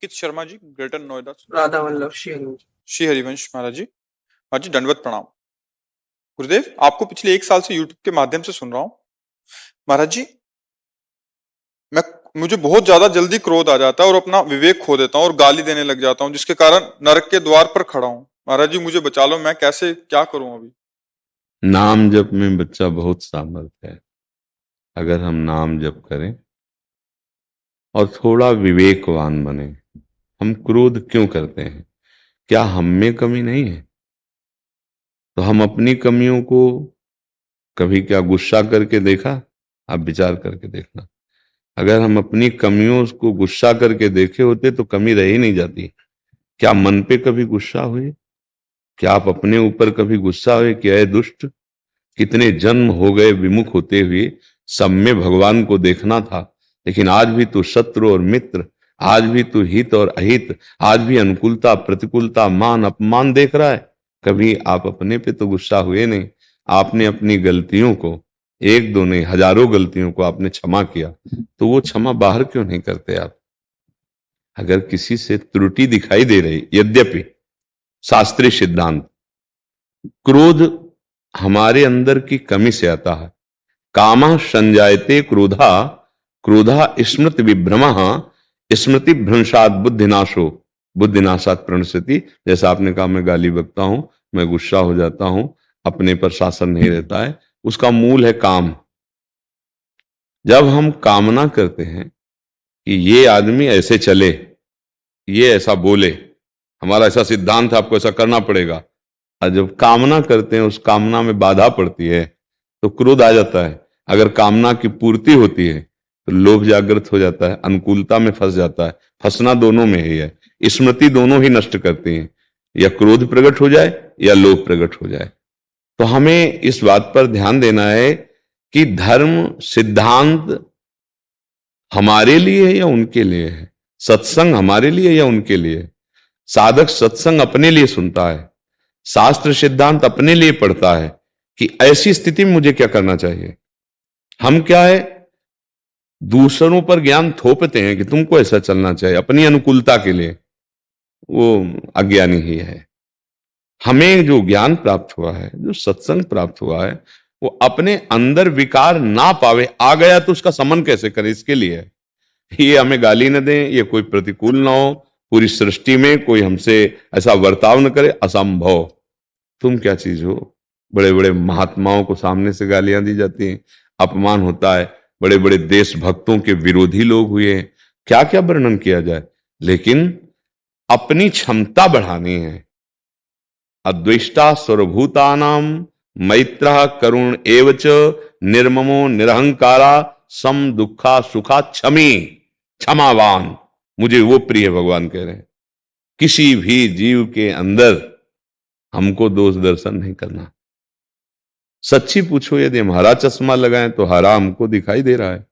Ankit Sharma ji, greater Noida से। राधा वल्लभ श्री हरिवंश महाराज जी। महाराज जी दंडवत प्रणाम। गुरुदेव, आपको पिछले 1 साल से यूट्यूब के माध्यम से सुन रहा हूँ। महाराज जी, मुझे बहुत ज्यादा जल्दी क्रोध आ जाता है और अपना विवेक खो देता हूँ और गाली देने लग जाता हूँ, जिसके कारण नरक के द्वार पर खड़ा हूँ। महाराज जी मुझे बचा लो, मैं कैसे क्या करूं अभी? नाम जप में बच्चा बहुत सामर्थ्य है। अगर हम नाम जप करें और थोड़ा विवेकवान बने। हम क्रोध क्यों करते हैं? क्या हम में कमी नहीं है? तो हम अपनी कमियों को कभी क्या गुस्सा करके देखा? आप विचार करके देखना। अगर हम अपनी कमियों को गुस्सा करके देखे होते तो कमी रह ही नहीं जाती। क्या मन पे कभी गुस्सा हुए? क्या आप अपने ऊपर कभी गुस्सा हुए कि अय दुष्ट, कितने जन्म हो गए विमुख होते हुए, सब में भगवान को देखना था, लेकिन आज भी तू शत्रु और मित्र, आज भी तू हित और अहित, आज भी अनुकूलता प्रतिकूलता मान अपमान देख रहा है। कभी आप अपने पे तो गुस्सा हुए नहीं। आपने अपनी गलतियों को, एक दो नहीं हजारों गलतियों को आपने क्षमा किया, तो वो क्षमा बाहर क्यों नहीं करते आप? अगर किसी से त्रुटि दिखाई दे रही, यद्यपि शास्त्रीय सिद्धांत, क्रोध हमारे अंदर की कमी से आता है। कामः संजायते क्रोधा, क्रोधा स्मृति विभ्रमः, स्मृति भ्रंशात बुद्धिनाशो, बुद्धिनाशात प्रणश्यति। जैसा आपने कहा, मैं गाली बकता हूं, मैं गुस्सा हो जाता हूं, अपने पर शासन नहीं रहता है, उसका मूल है काम। जब हम कामना करते हैं कि ये आदमी ऐसे चले, ये ऐसा बोले, हमारा ऐसा सिद्धांत है, आपको ऐसा करना पड़ेगा, और जब कामना करते हैं उस कामना में बाधा पड़ती है तो क्रोध आ जाता है। अगर कामना की पूर्ति होती है तो लोभ जागृत हो जाता है, अनुकूलता में फंस जाता है। फंसना दोनों में ही है, स्मृति दोनों ही नष्ट करती है, या क्रोध प्रकट हो जाए या लोभ प्रकट हो जाए। तो हमें इस बात पर ध्यान देना है कि धर्म सिद्धांत हमारे लिए है या उनके लिए है? सत्संग हमारे लिए या उनके लिए? साधक सत्संग अपने लिए सुनता है, शास्त्र सिद्धांत अपने लिए पढ़ता है कि ऐसी स्थिति में मुझे क्या करना चाहिए। हम क्या है, दूसरों पर ज्ञान थोपते हैं कि तुमको ऐसा चलना चाहिए अपनी अनुकूलता के लिए। वो अज्ञानी ही है। हमें जो ज्ञान प्राप्त हुआ है, जो सत्संग प्राप्त हुआ है, वो अपने अंदर विकार ना पावे। आ गया तो उसका समन कैसे करें, इसके लिए है। ये हमें गाली न दें, ये कोई प्रतिकूल ना हो, पूरी सृष्टि में कोई हमसे ऐसा बर्ताव न करे, असंभव। तुम क्या चीज हो? बड़े बड़े महात्माओं को सामने से गालियां दी जाती हैं, अपमान होता है, बड़े बड़े देशभक्तों के विरोधी लोग हुए हैं, क्या क्या वर्णन किया जाए। लेकिन अपनी क्षमता बढ़ानी है। अद्वेष्टा सर्वभूतानां मैत्रः करुण एवच निर्ममो निरहंकारा सम दुखा सुखा क्षमी, क्षमावान। मुझे वो प्रिय भगवान कह रहे हैं। किसी भी जीव के अंदर हमको दोष दर्शन नहीं करना। सच्ची पूछो, यदि हम हरा चश्मा लगाएं तो हरा हमको दिखाई दे रहा है,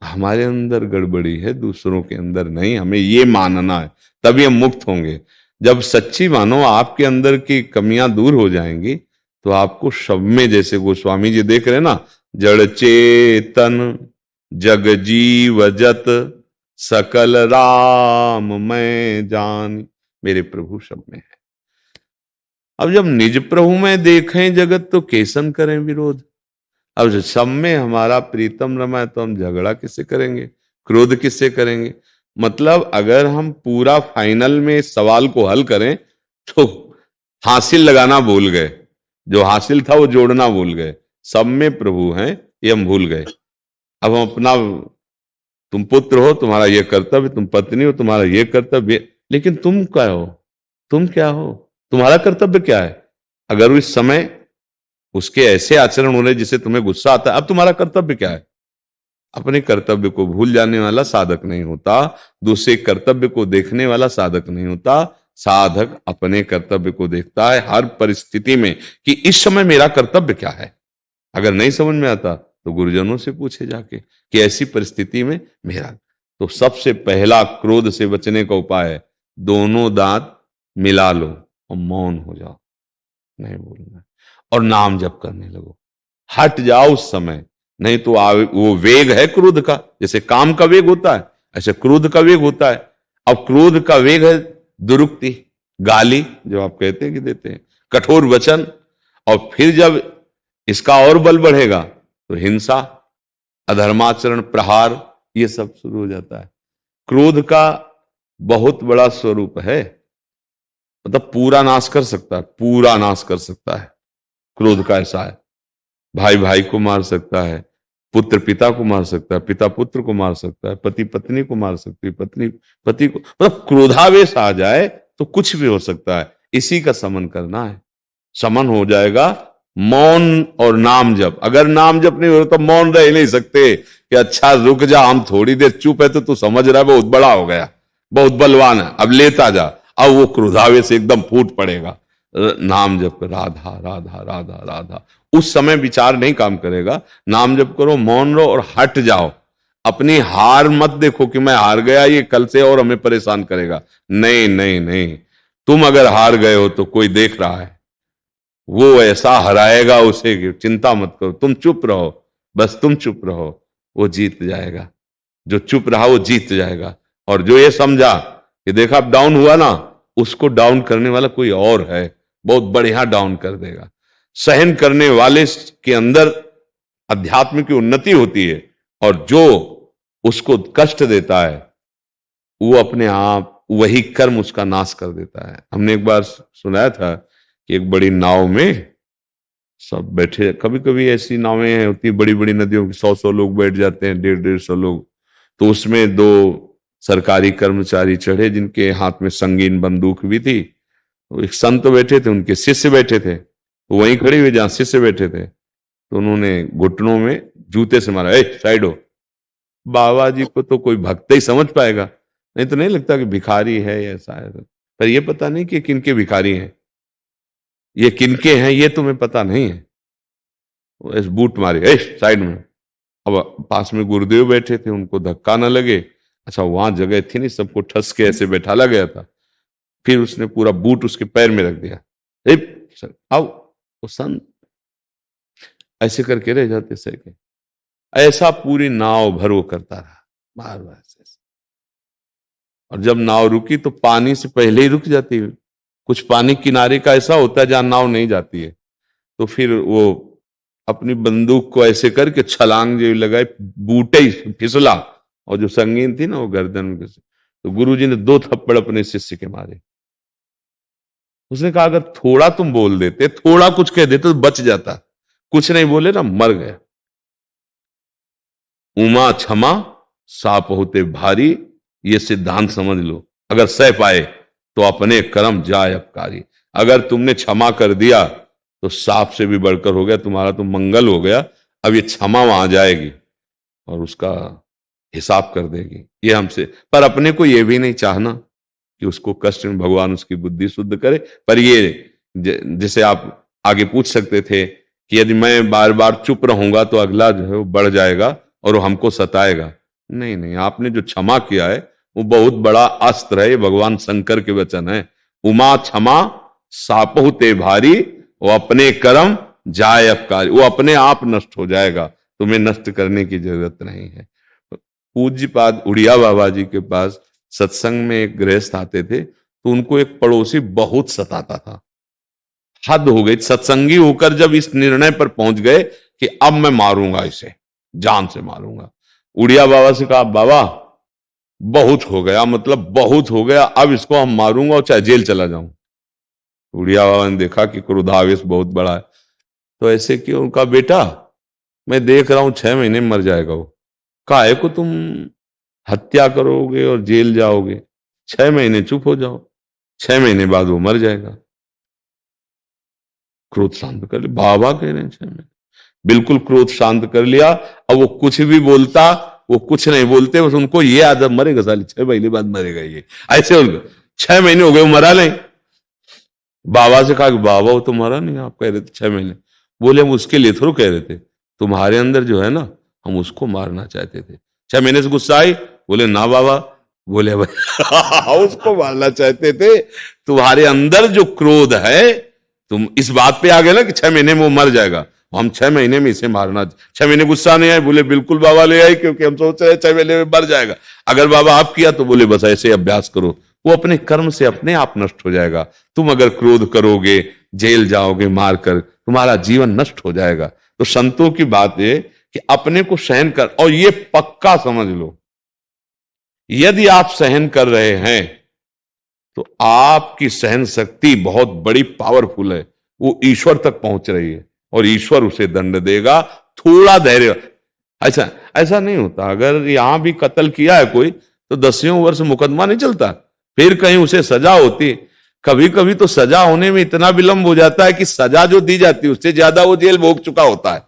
हमारे अंदर गड़बड़ी है, दूसरों के अंदर नहीं। हमें ये मानना है, तभी हम मुक्त होंगे। जब सच्ची मानो, आपके अंदर की कमियां दूर हो जाएंगी तो आपको सब में, जैसे गोस्वामी जी देख रहे हैं ना, जड़ चेतन जग जीव जत सकल राम मैं जान, मेरे प्रभु सब में है। अब जब निज प्रभु में देखें जगत तो कैसन करें विरोध। अब जब सब में हमारा प्रीतम रमा है तो हम झगड़ा किससे करेंगे, क्रोध किससे करेंगे? मतलब अगर हम पूरा फाइनल में इस सवाल को हल करें तो हासिल लगाना भूल गए, जो हासिल था वो जोड़ना भूल गए। सब में प्रभु हैं ये हम भूल गए। अब हम अपना, तुम पुत्र हो तुम्हारा ये कर्तव्य, तुम पत्नी हो तुम्हारा ये कर्तव्य, लेकिन तुम क्या हो? तुम क्या हो? तुम्हारा कर्तव्य क्या है? अगर उस समय उसके ऐसे आचरण हो रहे जिससे तुम्हें गुस्सा आता है, अब तुम्हारा कर्तव्य क्या है? अपने कर्तव्य को भूल जाने वाला साधक नहीं होता, दूसरे कर्तव्य को देखने वाला साधक नहीं होता। साधक अपने कर्तव्य को देखता है हर परिस्थिति में कि इस समय मेरा कर्तव्य क्या है। अगर नहीं समझ में आता तो गुरुजनों से पूछे जाके कि ऐसी परिस्थिति में मेरा। तो सबसे पहला क्रोध से बचने का उपाय है, दोनों दांत मिला लो और मौन हो जाओ, नहीं बोलना, और नाम जप करने लगो। हट जाओ उस समय, नहीं तो वो वेग है क्रोध का। जैसे काम का वेग होता है ऐसे क्रोध का वेग होता है। अब क्रोध का वेग है दुरुक्ति, गाली जो आप कहते हैं कि देते हैं, कठोर वचन, और फिर जब इसका और बल बढ़ेगा तो हिंसा, अधर्माचरण, प्रहार, ये सब शुरू हो जाता है। क्रोध का बहुत बड़ा स्वरूप है, मतलब पूरा नाश कर सकता है, पूरा नाश कर सकता है। क्रोध का ऐसा है, भाई भाई को मार सकता है, पुत्र पिता को मार सकता है, पिता पुत्र को मार सकता है, पति पत्नी को मार सकती है, पत्नी पति को, मतलब क्रोधावेश आ जाए तो कुछ भी हो सकता है। इसी का समन करना है। समन हो जाएगा मौन और नाम जप। अगर नाम जप नहीं हो तो मौन रह नहीं सकते कि अच्छा रुक जा, हम थोड़ी देर चुप है, तो तू समझ रहा है बहुत बड़ा हो गया, बहुत बलवान है, अब लेता जा। अब वो क्रोधावेश एकदम फूट पड़ेगा। नाम जप, राधा राधा राधा राधा, उस समय विचार नहीं काम करेगा। नाम जप करो, मौन रहो और हट जाओ। अपनी हार मत देखो कि मैं हार गया, ये कल से और हमें परेशान करेगा। नहीं नहीं नहीं, तुम अगर हार गए हो तो कोई देख रहा है, वो ऐसा हराएगा उसे कि चिंता मत करो, तुम चुप रहो, बस तुम चुप रहो, वो जीत जाएगा। जो चुप रहा वो जीत जाएगा। और जो ये समझा कि देखा अब डाउन हुआ ना, उसको डाउन करने वाला कोई और है, बहुत बढ़िया डाउन कर देगा। सहन करने वाले के अंदर अध्यात्म की उन्नति होती है, और जो उसको कष्ट देता है वो अपने आप वही कर्म उसका नाश कर देता है। हमने एक बार सुनाया था कि एक बड़ी नाव में सब बैठे, कभी कभी ऐसी नावें होती बड़ी बड़ी नदियों की, 100-100 लोग बैठ जाते हैं, 150-150 लोग। तो उसमें 2 सरकारी कर्मचारी चढ़े जिनके हाथ में संगीन बंदूक भी थी। तो एक संत बैठे थे, उनके शिष्य बैठे थे, तो वहीं खड़े हुए जहां शिष्य बैठे थे, तो उन्होंने घुटनों में जूते से मारा, ए साइड हो। बाबा जी को तो कोई भक्त ही समझ पाएगा, नहीं तो नहीं लगता कि भिखारी है या ऐसा है। पर ये पता नहीं कि किनके भिखारी हैं, ये किनके हैं ये तुम्हें पता नहीं है। ऐसे बूट मारे, ए साइड में। अब पास में गुरुदेव बैठे थे, उनको धक्का ना लगे, अच्छा वहां जगह थी नहीं, सबको ठस के ऐसे बैठाला गया था। फिर उसने पूरा बूट उसके पैर में रख दिया, ए सर आओ। वो संत ऐसे करके रह जाते सर। ऐसा पूरी नाव भर वो करता रहा, बार बार ऐसे। और जब नाव रुकी तो पानी से पहले ही रुक जाती है। कुछ पानी किनारे का ऐसा होता है जहां नाव नहीं जाती है, तो फिर वो अपनी बंदूक को ऐसे करके छलांग जो लगाए, बूटे ही फिसला, और जो संगीन थी ना वो गर्दन में घुसी। तो गुरुजी ने 2 थप्पड़ अपने शिष्य के मारे। उसने कहा अगर थोड़ा तुम बोल देते, थोड़ा कुछ कह देते तो बच जाता, कुछ नहीं बोले ना, मर गया। उमा क्षमा साप होते भारी, ये सिद्धांत समझ लो। अगर सह पाए तो अपने कर्म जाय अपकारी। अगर तुमने क्षमा कर दिया तो सांप से भी बढ़कर हो गया, तुम्हारा तो मंगल हो गया। अब ये क्षमा वहां जाएगी और उसका हिसाब कर देगी ये हमसे। पर अपने को ये भी नहीं चाहना कि उसको कष्ट में भगवान उसकी बुद्धि शुद्ध करे। पर ये जैसे आप आगे पूछ सकते थे कि यदि मैं बार बार चुप रहूंगा तो अगला जो है वो बढ़ जाएगा और वो हमको सताएगा। नहीं नहीं, आपने जो क्षमा किया है वो बहुत बड़ा अस्त्र है, ये भगवान शंकर के वचन है। उमा क्षमा सापहु ते भारी, वो अपने कर्म जाय अपकारी, वो अपने आप नष्ट हो जाएगा, तुम्हें नष्ट करने की जरूरत नहीं है। पूज्यपाद उड़िया बाबा जी के पास सत्संग में एक गृहस्थ आते थे, तो उनको एक पड़ोसी बहुत सताता था, हद हो गई। सत्संगी होकर जब इस निर्णय पर पहुंच गए कि अब मैं मारूंगा इसे, जान से मारूंगा, उड़िया बाबा से कहा बाबा बहुत हो गया, मतलब बहुत हो गया, अब इसको हम मारूंगा और चाहे जेल चला जाऊं। उड़िया बाबा ने देखा कि क्रोधावेश बहुत बड़ा है, तो ऐसे क्यों? उनका बेटा मैं देख रहा हूं 6 महीने में मर जाएगा वो, काहे को तुम हत्या करोगे और जेल जाओगे? 6 महीने चुप हो जाओ, 6 महीने बाद वो मर जाएगा। क्रोध शांत कर लिया, बाबा कह रहे हैं 6 महीने, बिल्कुल क्रोध शांत कर लिया। अब वो कुछ भी बोलता, वो कुछ नहीं बोलते, बस उनको ये आदत, मरेगा साली, 6 महीने बाद मरेगा ये, ऐसे उनको 6 महीने हो गए वो मरा नहीं। बाबा से कहा कि बाबा वो तो मरा नहीं, आप कह रहे थे 6 महीने। बोले हम उसके लिए थोड़ा कह रहे थे, तुम्हारे अंदर जो है ना, हम उसको मारना चाहते थे। 6 महीने से गुस्सा आई? बोले ना बाबा। बोले भाई उसको मारना चाहते थे, तुम्हारे अंदर जो क्रोध है, तुम इस बात पे आ गए ना कि 6 महीने में वो मर जाएगा, हम 6 महीने में इसे मारना, 6 महीने गुस्सा नहीं आए, बोले बिल्कुल बाबा ले आए, क्योंकि हम सोच रहे 6 महीने में मर जाएगा। अगर बाबा आप किया तो बोले बस ऐसे अभ्यास करो, वो अपने कर्म से अपने आप नष्ट हो जाएगा। तुम अगर क्रोध करोगे, जेल जाओगे मारकर, तुम्हारा जीवन नष्ट हो जाएगा। तो संतों की बात है कि अपने को सहन कर, और ये पक्का समझ लो, यदि आप सहन कर रहे हैं तो आपकी सहन शक्ति बहुत बड़ी पावरफुल है, वो ईश्वर तक पहुंच रही है और ईश्वर उसे दंड देगा। थोड़ा धैर्य, ऐसा ऐसा नहीं होता। अगर यहां भी कत्ल किया है कोई तो 10 वर्ष मुकदमा नहीं चलता, फिर कहीं उसे सजा होती। कभी कभी तो सजा होने में इतना विलंब हो जाता है कि सजा जो दी जाती है उससे ज्यादा वो जेल भोग चुका होता है।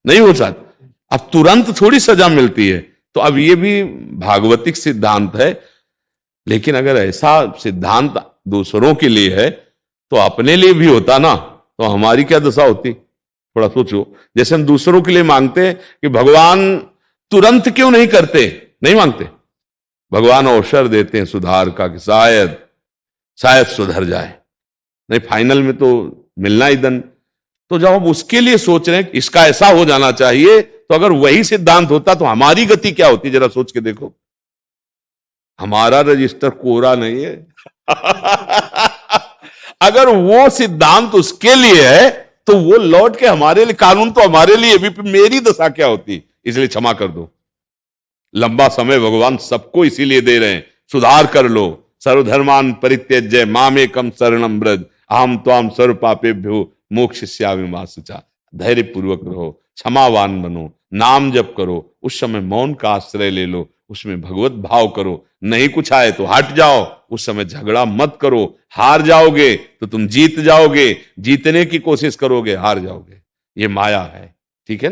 नहीं हो सकता, अब तुरंत थोड़ी सजा मिलती है। तो अब ये भी भागवतिक सिद्धांत है, लेकिन अगर ऐसा सिद्धांत दूसरों के लिए है तो अपने लिए भी होता ना, तो हमारी क्या दशा होती। थोड़ा सोचो, जैसे हम दूसरों के लिए मांगते हैं कि भगवान तुरंत क्यों नहीं करते, नहीं मांगते, भगवान अवसर देते हैं सुधार का कि शायद सुधर जाए, नहीं फाइनल में तो मिलना ही दंड। तो जब हम उसके लिए सोच रहे हैं कि इसका ऐसा हो जाना चाहिए, तो अगर वही सिद्धांत होता तो हमारी गति क्या होती, जरा सोच के देखो। हमारा रजिस्टर कोरा नहीं है। अगर वो सिद्धांत उसके लिए है तो वो लौट के हमारे लिए, कानून तो हमारे लिए भी, मेरी दशा क्या होती। इसलिए क्षमा कर दो, लंबा समय भगवान सबको इसीलिए दे रहे हैं, सुधार कर लो। सर्वधर्मान परित्यज्य मामेकम शरणम व्रज अहम त्वाम सर्व पापेभ्यो मोक्षयिष्यामि मा शुचा। धैर्य पूर्वक रहो, क्षमावान बनो, नाम जप करो, उस समय मौन का आश्रय ले लो, उसमें भगवत भाव करो। नहीं कुछ आए तो हट जाओ, उस समय झगड़ा मत करो। हार जाओगे तो तुम जीत जाओगे, जीतने की कोशिश करोगे हार जाओगे। ये माया है, ठीक है ना।